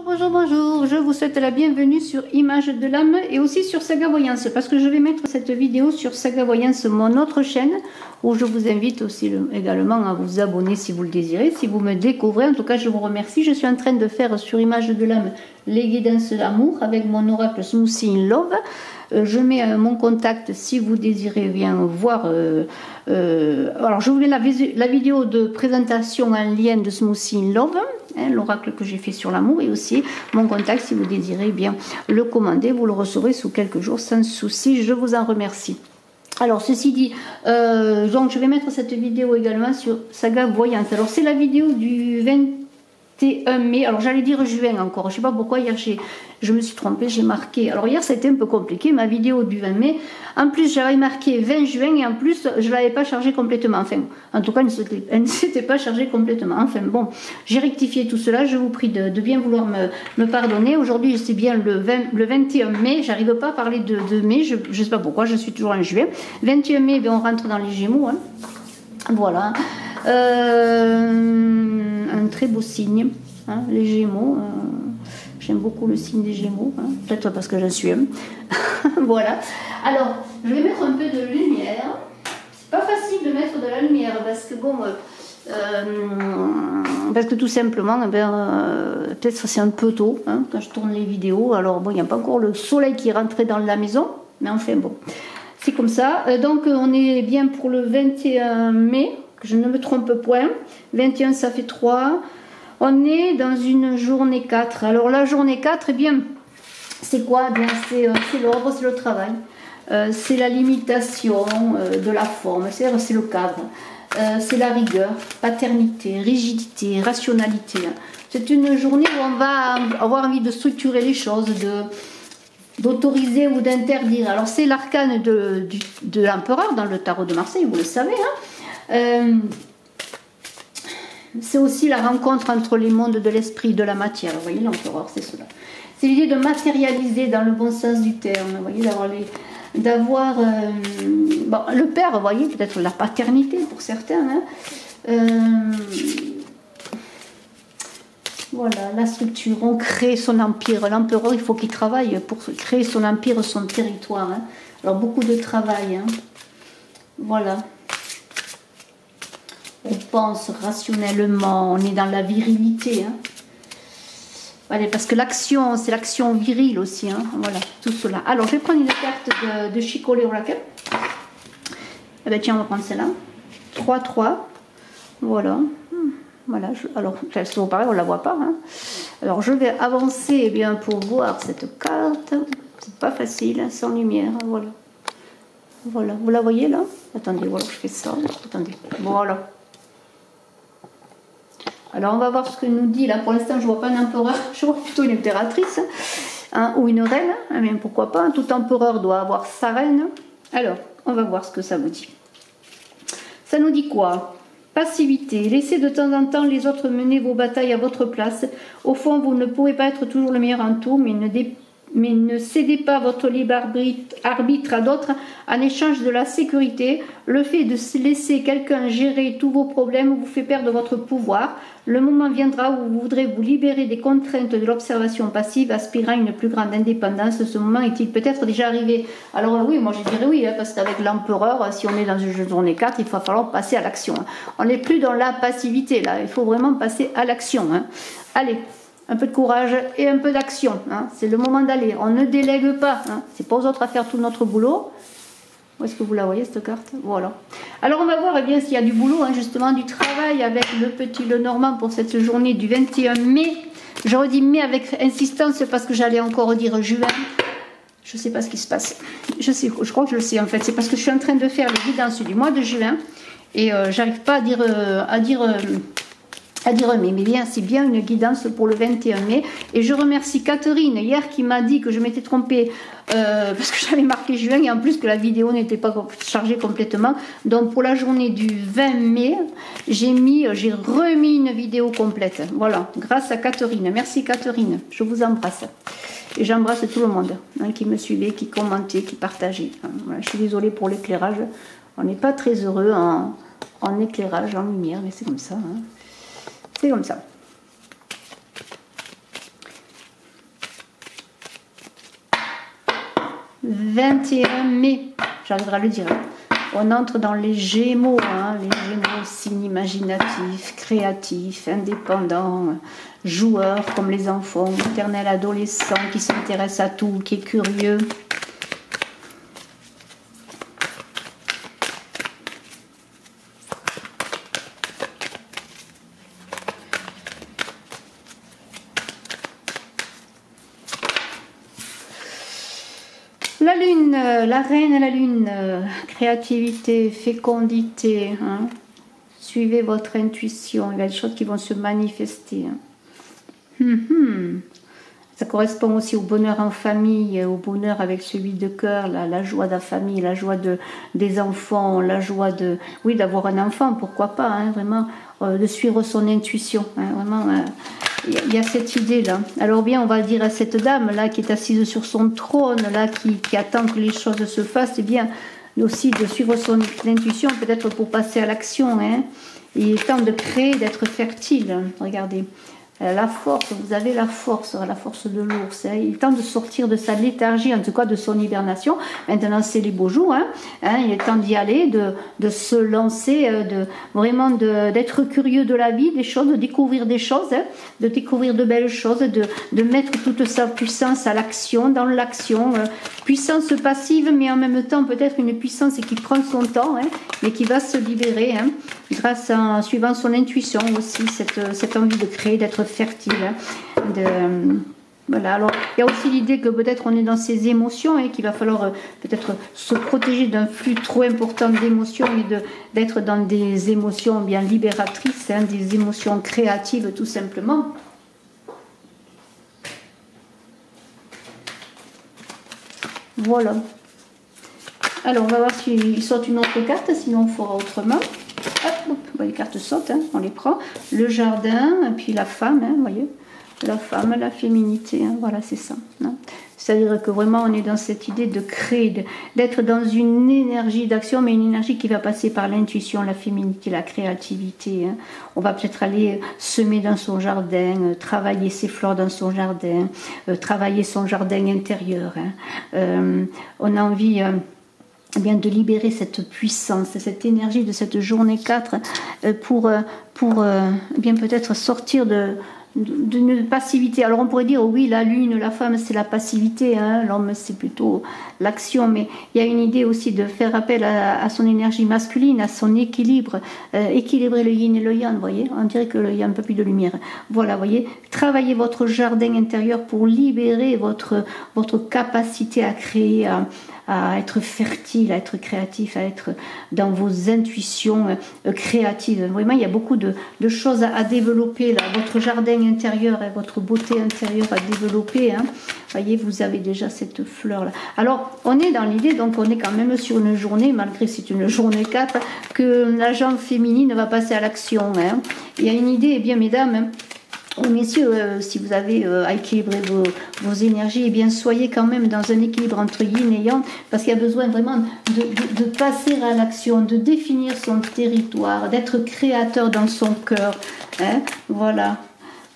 Bonjour, bonjour, je vous souhaite la bienvenue sur Image de l'âme et aussi sur Saga Voyance parce que je vais mettre cette vidéo sur Saga Voyance, mon autre chaîne, où je vous invite aussi également à vous abonner si vous le désirez, si vous me découvrez. En tout cas, je vous remercie. Je suis en train de faire sur Image de l'âme les guidances d'amour avec mon oracle Smoothie in Love. Je mets mon contact si vous désirez bien voir. Alors, je vous mets la vidéo de présentation en lien de Smoothie in Love, hein, l'oracle que j'ai fait sur l'amour, et aussi mon contact si vous désirez bien le commander. Vous le recevrez sous quelques jours sans souci. Je vous en remercie. Alors, ceci dit, donc je vais mettre cette vidéo également sur Saga Voyance. Alors, c'est la vidéo du 21 mai. Alors, j'allais dire juin encore. Je ne sais pas pourquoi hier je me suis trompée, j'ai marqué. Alors, hier, c'était un peu compliqué, ma vidéo du 20 mai. En plus, j'avais marqué 20 juin et en plus, je ne l'avais pas chargée complètement. Enfin, en tout cas, elle ne s'était pas chargée complètement. Enfin, bon, j'ai rectifié tout cela. Je vous prie de bien vouloir me pardonner. Aujourd'hui, c'est bien le 21 mai. J'arrive pas à parler de mai. Je ne sais pas pourquoi, je suis toujours en juin. 21 mai, bien, on rentre dans les Gémeaux. Hein. Voilà. Un très beau signe, hein, les Gémeaux. J'aime beaucoup le signe des Gémeaux, hein, peut-être parce que je suis un. Voilà. Alors, je vais mettre un peu de lumière. C'est pas facile de mettre de la lumière parce que bon, parce que tout simplement, peut-être c'est un peu tôt hein, quand je tourne les vidéos. Alors bon, il n'y a pas encore le soleil qui est rentré dans la maison, mais enfin bon, c'est comme ça. Donc on est bien pour le 21 mai. Que je ne me trompe point, 21 ça fait 3, on est dans une journée 4, alors la journée 4, eh bien, c'est quoi? Eh bien, c'est l'ordre, c'est le travail, c'est la limitation de la forme, c'est le cadre, c'est la rigueur, paternité, rigidité, rationalité, c'est une journée où on va avoir envie de structurer les choses, d'autoriser ou d'interdire. Alors c'est l'arcane de l'empereur dans le tarot de Marseille, vous le savez, hein. C'est aussi la rencontre entre les mondes de l'esprit et de la matière. Vous voyez, l'empereur, c'est cela. C'est l'idée de matérialiser dans le bon sens du terme. Vous voyez, d'avoir bon, le père, vous voyez, peut-être la paternité pour certains. Hein. Voilà, la structure, on crée son empire. L'empereur, il faut qu'il travaille pour créer son empire, son territoire. Hein. Alors, beaucoup de travail. Hein. Voilà. On pense rationnellement, on est dans la virilité. Hein. Voilà, parce que l'action, c'est l'action virile aussi. Hein. Voilà, tout cela. Alors, je vais prendre une carte de Chicolé Oracle. Eh bien, tiens, on va prendre celle-là. 3-3. Voilà. Voilà. Alors, c'est pareil, on ne la voit pas. Hein. Alors, je vais avancer eh bien, pour voir cette carte. C'est pas facile, hein, sans lumière. Voilà. Voilà. Vous la voyez là? Attendez, voilà, je fais ça. Attendez. Voilà. Alors, on va voir ce que nous dit, là, pour l'instant, je ne vois pas un empereur, je vois plutôt une impératrice, hein, ou une reine, hein, mais pourquoi pas, tout empereur doit avoir sa reine. Alors, on va voir ce que ça vous dit. Ça nous dit quoi? Passivité, laissez de temps en temps les autres mener vos batailles à votre place. Au fond, vous ne pourrez pas être toujours le meilleur en tout, mais ne cédez pas votre libre arbitre à d'autres en échange de la sécurité. Le fait de laisser quelqu'un gérer tous vos problèmes vous fait perdre votre pouvoir. Le moment viendra où vous voudrez vous libérer des contraintes de l'observation passive, aspirant à une plus grande indépendance. Ce moment est-il peut-être déjà arrivé? Alors oui, moi je dirais oui, hein, parce qu'avec l'empereur, si on est dans une journée 4, il va falloir passer à l'action. Hein. On n'est plus dans la passivité, là, il faut vraiment passer à l'action. Hein. Allez, un peu de courage et un peu d'action. Hein. C'est le moment d'aller. On ne délègue pas. Hein. C'est pas aux autres à faire tout notre boulot. Où est-ce que vous la voyez, cette carte? Voilà. Alors, on va voir eh bien, s'il y a du boulot, hein, justement, du travail avec le petit Lenormand pour cette journée du 21 mai. Je redis mai avec insistance parce que j'allais encore dire juin. Je ne sais pas ce qui se passe. Je crois que je le sais, en fait. C'est parce que je suis en train de faire les guidances du mois de juin et j'arrive pas à dire mais bien, c'est bien une guidance pour le 21 mai. Et je remercie Catherine hier qui m'a dit que je m'étais trompée parce que j'avais marqué juin et en plus que la vidéo n'était pas chargée complètement. Donc pour la journée du 20 mai, j'ai remis une vidéo complète. Voilà, grâce à Catherine. Merci Catherine, je vous embrasse. Et j'embrasse tout le monde hein, qui me suivait, qui commentait, qui partageait. Voilà, je suis désolée pour l'éclairage. On n'est pas très heureux en éclairage, en lumière, mais c'est comme ça. Hein. C'est comme ça. 21 mai, j'arriverai à le dire. On entre dans les Gémeaux, hein, les Gémeaux, signe imaginatif, créatif, indépendant, joueur comme les enfants, éternel adolescent qui s'intéresse à tout, qui est curieux. La lune, la reine et la lune, créativité, fécondité, hein. Suivez votre intuition, il y a des choses qui vont se manifester. Hein. Ça correspond aussi au bonheur en famille, au bonheur avec celui de cœur, la joie de la famille, la joie des enfants, la joie de, oui, d'avoir un enfant, pourquoi pas, hein, vraiment, de suivre son intuition, hein, vraiment. Il y a cette idée-là. Alors bien, on va dire à cette dame-là qui est assise sur son trône, là, qui attend que les choses se fassent, eh bien, aussi de suivre son intuition, peut-être pour passer à l'action. Hein. Il est temps de créer, d'être fertile. Regardez. La force, vous avez la force de l'ours. Hein. Il est temps de sortir de sa léthargie, en tout cas de son hibernation. Maintenant, c'est les beaux jours. Hein. Il est temps d'y aller, de se lancer, vraiment d'être curieux de la vie, des choses, de découvrir des choses, hein, de découvrir de belles choses, de mettre toute sa puissance à l'action, dans l'action. Puissance passive, mais en même temps peut-être une puissance qui prend son temps, hein, mais qui va se libérer, hein, grâce en suivant son intuition aussi, cette envie de créer, d'être fertile. Hein, voilà. Alors, il y a aussi l'idée que peut-être on est dans ses émotions et qu'il va falloir peut-être se protéger d'un flux trop important d'émotions et d'être dans des émotions bien libératrices, hein, des émotions créatives tout simplement. Voilà. Alors, on va voir s'il saute une autre carte, sinon on fera autrement. Hop, les cartes sautent, hein, on les prend. Le jardin, et puis la femme, hein, vous voyez. La femme, la féminité, hein, voilà, c'est ça. Hein. C'est-à-dire que vraiment, on est dans cette idée de créer, d'être dans une énergie d'action, mais une énergie qui va passer par l'intuition, la féminité, la créativité. Hein. On va peut-être aller semer dans son jardin, travailler ses fleurs dans son jardin, travailler son jardin intérieur. Hein. On a envie... bien de libérer cette puissance, cette énergie de cette journée 4 pour bien peut-être sortir d'une passivité. Alors on pourrait dire oui, la lune, la femme c'est la passivité, hein, l'homme c'est plutôt l'action, mais il y a une idée aussi de faire appel à son énergie masculine, à son équilibre, équilibrer le yin et le yang, vous voyez, on dirait qu'il y a un peu plus de lumière. Voilà, vous voyez, travaillez votre jardin intérieur pour libérer votre capacité à créer, à être fertile, à être créatif, à être dans vos intuitions créatives. Vraiment, il y a beaucoup de choses à développer là. Votre jardin intérieur et votre beauté intérieure à développer. Hein. Voyez, vous avez déjà cette fleur là. Alors, on est dans l'idée, donc on est quand même sur une journée, malgré que c'est une journée 4, que la jambe féminine va passer à l'action. Hein. Il y a une idée, eh bien mesdames, hein, messieurs, si vous avez à équilibrer vos énergies, eh bien soyez quand même dans un équilibre entre yin et yang, parce qu'il y a besoin vraiment de passer à l'action, de définir son territoire, d'être créateur dans son cœur. Hein, voilà.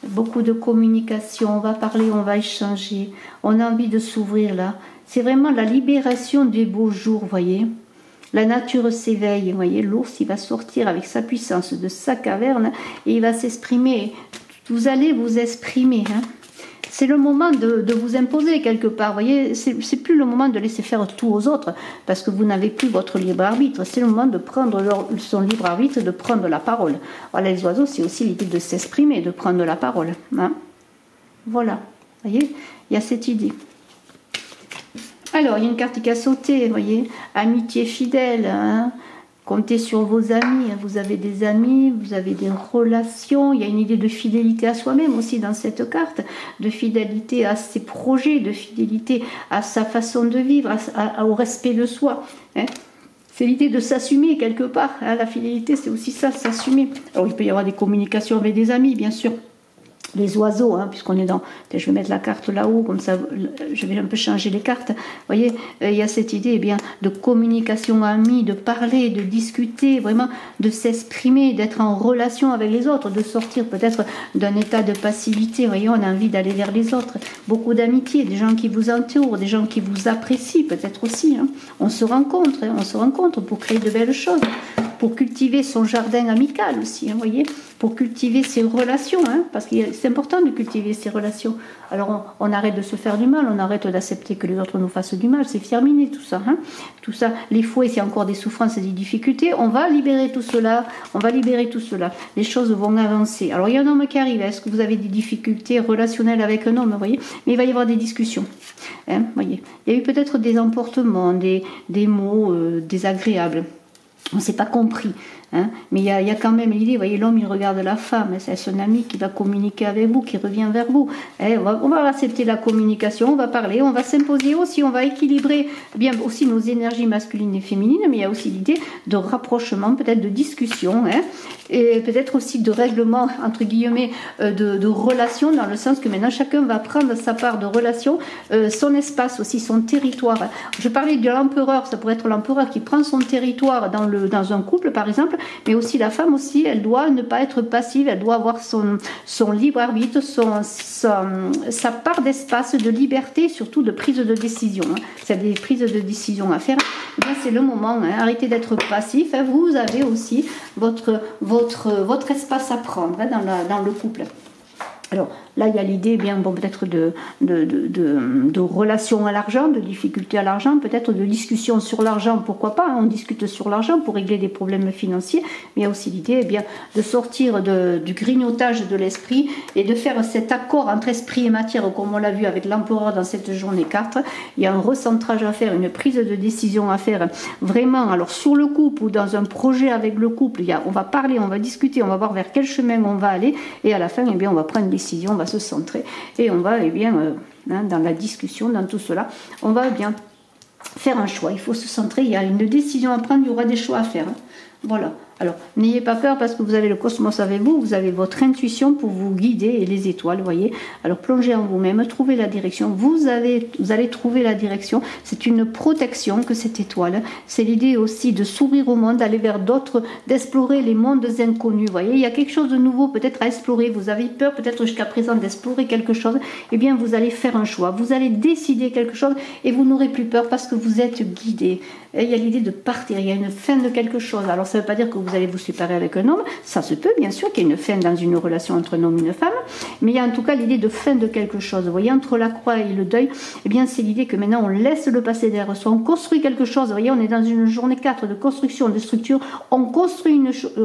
Beaucoup de communication, on va parler, on va échanger, on a envie de s'ouvrir là. C'est vraiment la libération des beaux jours, vous voyez. La nature s'éveille, vous voyez, l'ours il va sortir avec sa puissance de sa caverne et il va s'exprimer. Vous allez vous exprimer. Hein. C'est le moment de vous imposer quelque part. Vous voyez, c'est plus le moment de laisser faire tout aux autres parce que vous n'avez plus votre libre arbitre. C'est le moment de prendre son libre arbitre et de prendre la parole. Voilà, les oiseaux, c'est aussi l'idée de s'exprimer, de prendre la parole. Hein. Voilà, vous voyez, il y a cette idée. Alors, il y a une carte qui a sauté, vous voyez, amitié fidèle, hein. Comptez sur vos amis, vous avez des amis, vous avez des relations, il y a une idée de fidélité à soi-même aussi dans cette carte, de fidélité à ses projets, de fidélité à sa façon de vivre, au respect de soi. Hein. C'est l'idée de s'assumer quelque part, hein. La fidélité c'est aussi ça, s'assumer. Alors il peut y avoir des communications avec des amis bien sûr, les oiseaux, hein, puisqu'on est dans... Je vais mettre la carte là-haut, comme ça, je vais un peu changer les cartes. Vous voyez, il y a cette idée bien de communication amie, de parler, de discuter, vraiment de s'exprimer, d'être en relation avec les autres, de sortir peut-être d'un état de passivité. Vous voyez, on a envie d'aller vers les autres. Beaucoup d'amitié, des gens qui vous entourent, des gens qui vous apprécient peut-être aussi. Hein. On se rencontre pour créer de belles choses, pour cultiver son jardin amical aussi, hein, voyez, pour cultiver ses relations, hein, parce que c'est important de cultiver ses relations. Alors on arrête de se faire du mal, on arrête d'accepter que les autres nous fassent du mal, c'est terminé tout ça. Hein. Tout ça, les fouets, s'il y a encore des souffrances et des difficultés, on va libérer tout cela, les choses vont avancer. Alors il y a un homme qui arrive, est-ce que vous avez des difficultés relationnelles avec un homme, vous voyez, mais il va y avoir des discussions. Hein, voyez. Il y a eu peut-être des emportements, des mots désagréables. On ne s'est pas compris, hein, mais il y a quand même l'idée, vous voyez, l'homme il regarde la femme, c'est son ami qui va communiquer avec vous, qui revient vers vous. Eh, on va accepter la communication, on va parler, on va s'imposer aussi, on va équilibrer bien aussi nos énergies masculines et féminines, mais il y a aussi l'idée de rapprochement, peut-être de discussion, hein, et peut-être aussi de règlement, entre guillemets, de relations, dans le sens que maintenant chacun va prendre sa part de relation, son espace aussi, son territoire. Je parlais de l'empereur, ça pourrait être l'empereur qui prend son territoire dans un couple par exemple, mais aussi la femme aussi, elle doit ne pas être passive, elle doit avoir son libre arbitre, sa part d'espace, de liberté, surtout de prise de décision. Hein. C'est des prises de décision à faire. Eh bien, c'est le moment, hein. Arrêtez d'être passif, hein. Vous avez aussi votre espace à prendre, hein, dans le couple. Alors là, il y a l'idée, bien bon, peut-être de relations à l'argent, de difficultés à l'argent, peut-être de discussion sur l'argent, pourquoi pas, hein, on discute sur l'argent pour régler des problèmes financiers, mais il y a aussi l'idée, eh bien, de sortir du grignotage de l'esprit et de faire cet accord entre esprit et matière, comme on l'a vu avec l'empereur dans cette journée 4. Il y a un recentrage à faire, une prise de décision à faire, vraiment, alors sur le couple ou dans un projet avec le couple, on va parler, on va discuter, on va voir vers quel chemin on va aller, et à la fin, eh bien, on va prendre une décision, on va se centrer et on va, eh bien, hein, dans la discussion, dans tout cela, on va bien faire un choix. Il faut se centrer, il y a une décision à prendre, il y aura des choix à faire. Hein. Voilà. Alors, n'ayez pas peur parce que vous avez le cosmos avec vous, vous avez votre intuition pour vous guider et les étoiles, vous voyez. Alors, plongez en vous-même, trouvez la direction. Vous allez trouver la direction. C'est une protection que cette étoile. C'est l'idée aussi de s'ouvrir au monde, d'aller vers d'autres, d'explorer les mondes inconnus, vous voyez. Il y a quelque chose de nouveau peut-être à explorer. Vous avez peur peut-être jusqu'à présent d'explorer quelque chose. Eh bien, vous allez faire un choix. Vous allez décider quelque chose et vous n'aurez plus peur parce que vous êtes guidé. Et il y a l'idée de partir. Il y a une fin de quelque chose. Alors, ça ne veut pas dire que vous allez vous séparer avec un homme, ça se peut bien sûr qu'il y ait une fin dans une relation entre un homme et une femme, mais il y a en tout cas l'idée de fin de quelque chose. Vous voyez, entre la croix et le deuil, eh bien c'est l'idée que maintenant on laisse le passé derrière soi, on construit quelque chose. Vous voyez, on est dans une journée 4 de construction, de structure, on construit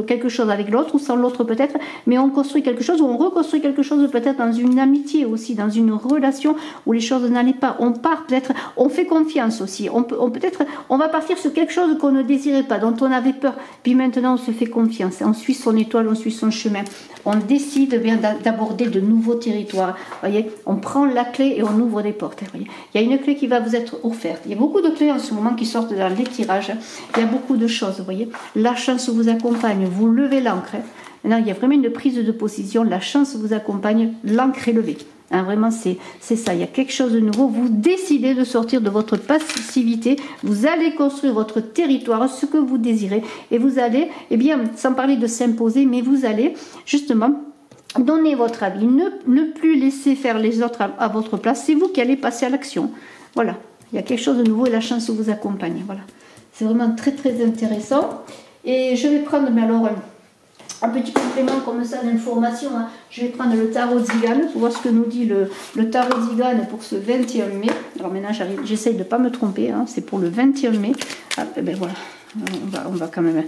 quelque chose avec l'autre ou sans l'autre peut-être, mais on construit quelque chose ou on reconstruit quelque chose peut-être dans une amitié aussi, dans une relation où les choses n'allaient pas. On part peut-être, on fait confiance aussi, on va partir sur quelque chose qu'on ne désirait pas, dont on avait peur, puis maintenant on se fait confiance, on suit son étoile, on suit son chemin, on décide bien d'aborder de nouveaux territoires, voyez, on prend la clé et on ouvre des portes, voyez. Il y a une clé qui va vous être offerte, il y a beaucoup de clés en ce moment qui sortent dans les tirages, il y a beaucoup de choses, vous voyez, la chance vous accompagne, vous levez l'ancre, maintenant il y a vraiment une prise de position, la chance vous accompagne, l'ancre est levée. Hein, vraiment, c'est ça, il y a quelque chose de nouveau. Vous décidez de sortir de votre passivité, vous allez construire votre territoire, ce que vous désirez, et vous allez, eh bien, sans parler de s'imposer, mais vous allez justement donner votre avis, ne plus laisser faire les autres à votre place, c'est vous qui allez passer à l'action. Voilà, il y a quelque chose de nouveau et la chance vous accompagne. Voilà, c'est vraiment très très intéressant. Et je vais prendre, mais alors, un petit complément comme ça d'information, hein. Je vais prendre le tarot Zigane pour voir ce que nous dit le tarot Zigane pour ce 21 mai. Alors maintenant j'essaye de ne pas me tromper, hein. C'est pour le 21 mai. Ah, ben voilà, on va quand même...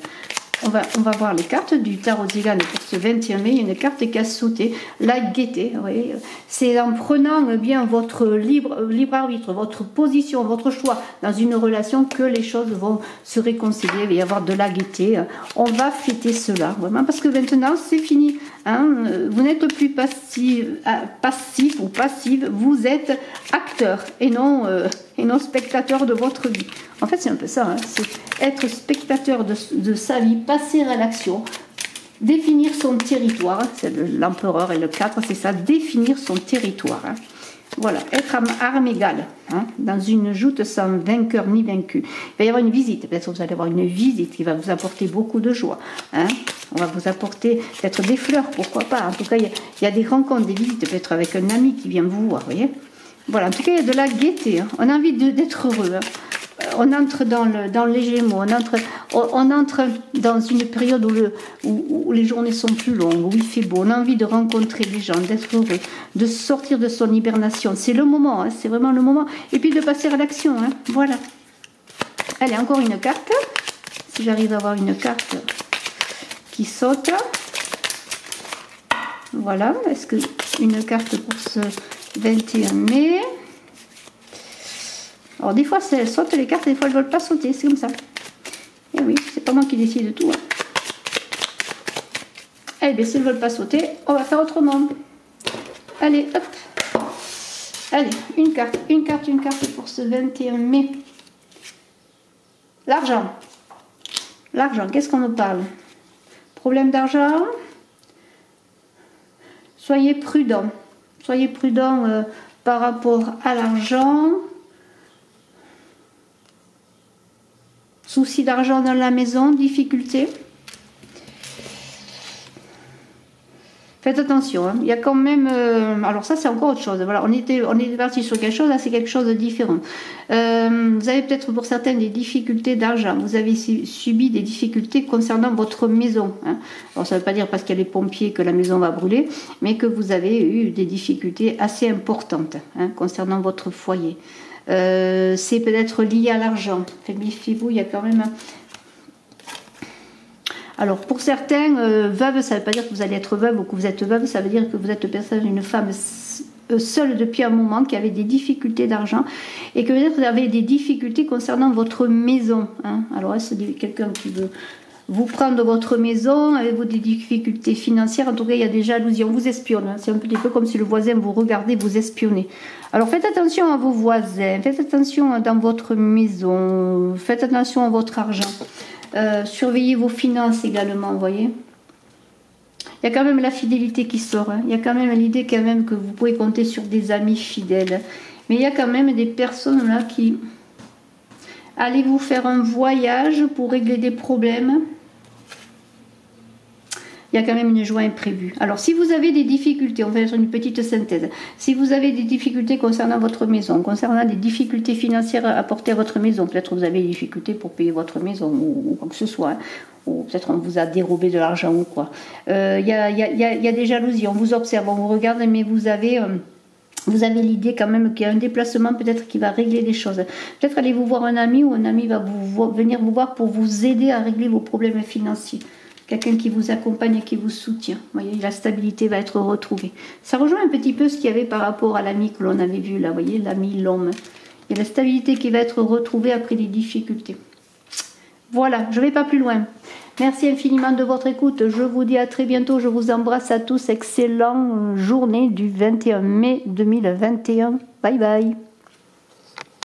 On va voir les cartes du tarot Zigane pour ce 21 mai. Il y a une carte qui a sauté, la gaieté. Oui. C'est en prenant bien votre libre arbitre, votre position, votre choix dans une relation que les choses vont se réconcilier. Il va y avoir de la gaieté. On va fêter cela, vraiment, parce que maintenant c'est fini. Hein. Vous n'êtes plus passif ou passive, vous êtes acteur et non spectateur de votre vie. En fait, c'est un peu ça, hein. C'est être spectateur de sa vie, passer à l'action, Définir son territoire, c'est l'empereur et le 4, c'est ça, définir son territoire. Hein. Voilà, être armes égales, hein, dans une joute sans vainqueur ni vaincu. Il va y avoir une visite, peut-être que vous allez avoir une visite qui va vous apporter beaucoup de joie. Hein. On va vous apporter peut-être des fleurs, pourquoi pas. En tout cas, il y a des rencontres, des visites, peut-être avec un ami qui vient vous voir, vous voyez. Voilà, en tout cas, il y a de la gaieté. Hein. On a envie d'être heureux. Hein. On entre dans les Gémeaux, on entre dans une période où les journées sont plus longues, où il fait beau, on a envie de rencontrer des gens, d'être heureux, de sortir de son hibernation. C'est le moment, hein, c'est vraiment le moment. Et puis de passer à l'action, hein, voilà. Allez, encore une carte. Si j'arrive à avoir une carte qui saute. Voilà, est-ce que une carte pour ce 21 mai? Alors des fois elles sautent les cartes, des fois elles ne veulent pas sauter, c'est comme ça. Et oui, c'est pas moi qui décide de tout. Hein. Eh bien, si elles ne veulent pas sauter, on va faire autrement. Allez, hop. Allez, une carte pour ce 21 mai. L'argent. L'argent, qu'est-ce qu'on nous parle? Problème d'argent? Soyez prudents. Soyez prudents par rapport à l'argent. Soucis d'argent dans la maison, difficultés. Faites attention, hein. Il y a quand même... alors ça, c'est encore autre chose. Voilà, on était parti sur quelque chose, là, c'est quelque chose de différent. Vous avez peut-être pour certains des difficultés d'argent. Vous avez subi des difficultés concernant votre maison. Hein. Alors ça ne veut pas dire parce qu'il y a les pompiers que la maison va brûler, mais que vous avez eu des difficultés assez importantes, hein, concernant votre foyer. C'est peut-être lié à l'argent. Méfiez-vous, il y a quand même... Alors pour certains, veuve, ça ne veut pas dire que vous allez être veuve ou que vous êtes veuve, ça veut dire que vous êtes une femme seule depuis un moment, qui avait des difficultés d'argent, et que peut-être vous avez des difficultés concernant votre maison. Hein. Alors est-ce quelqu'un qui veut vous prendre votre maison, avez-vous des difficultés financières? En tout cas, il y a des jalousies, on vous espionne. Hein. C'est un petit peu comme si le voisin vous regardait, vous espionnait. Alors faites attention à vos voisins, faites attention dans votre maison, faites attention à votre argent. Surveillez vos finances également, vous voyez. Il y a quand même la fidélité qui sort. Hein. Il y a quand même l'idée quand même que vous pouvez compter sur des amis fidèles. Mais il y a quand même des personnes là qui... Allez-vous faire un voyage pour régler des problèmes? Il y a quand même une joie imprévue. Alors, si vous avez des difficultés, on va faire une petite synthèse. Si vous avez des difficultés concernant votre maison, concernant des difficultés financières apportées à votre maison, peut-être vous avez des difficultés pour payer votre maison ou quoi que ce soit, hein, ou peut-être on vous a dérobé de l'argent ou quoi. Il y a des jalousies, on vous observe, on vous regarde, mais vous avez l'idée quand même qu'il y a un déplacement peut-être qui va régler des choses. Peut-être allez-vous voir un ami ou un ami va venir vous voir pour vous aider à régler vos problèmes financiers. Quelqu'un qui vous accompagne et qui vous soutient. Vous voyez, la stabilité va être retrouvée. Ça rejoint un petit peu ce qu'il y avait par rapport à l'ami que l'on avait vu là, vous voyez, l'ami l'homme. Il y a la stabilité qui va être retrouvée après les difficultés. Voilà, je ne vais pas plus loin. Merci infiniment de votre écoute. Je vous dis à très bientôt. Je vous embrasse à tous. Excellente journée du 21 mai 2021. Bye bye.